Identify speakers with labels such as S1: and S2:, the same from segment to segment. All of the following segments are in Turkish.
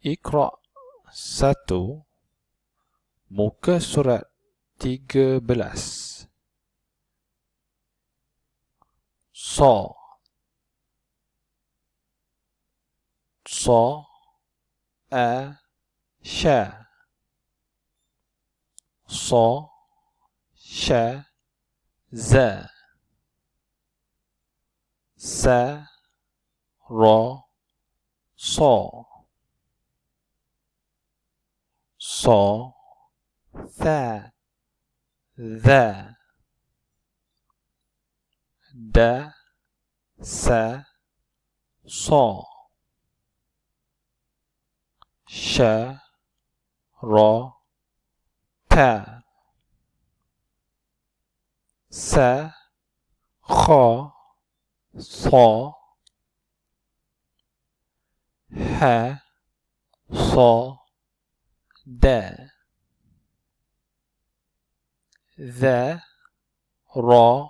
S1: Iqra 1, Muka Surat 13. So, a, sha, za, sa, ra, tha, da, sa, sha, ra, ta, sa, kha, ha, da, ra,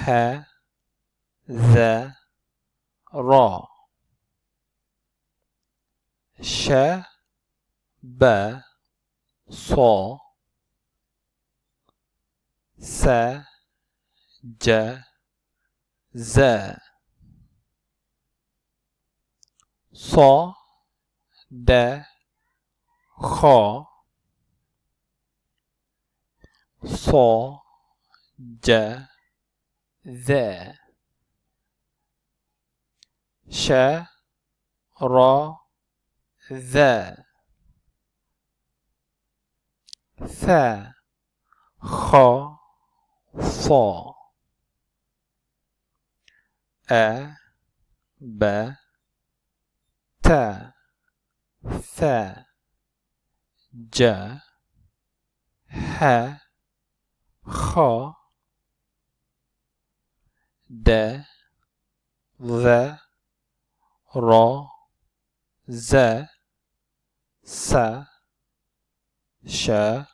S1: ha, ra, sha, ba, sa, ja, za, da, kha, ja, za, sha, ra, za, tha, kha, a, ba, ta, tha, ja, ha, kha, da, ra, za, sa, sha,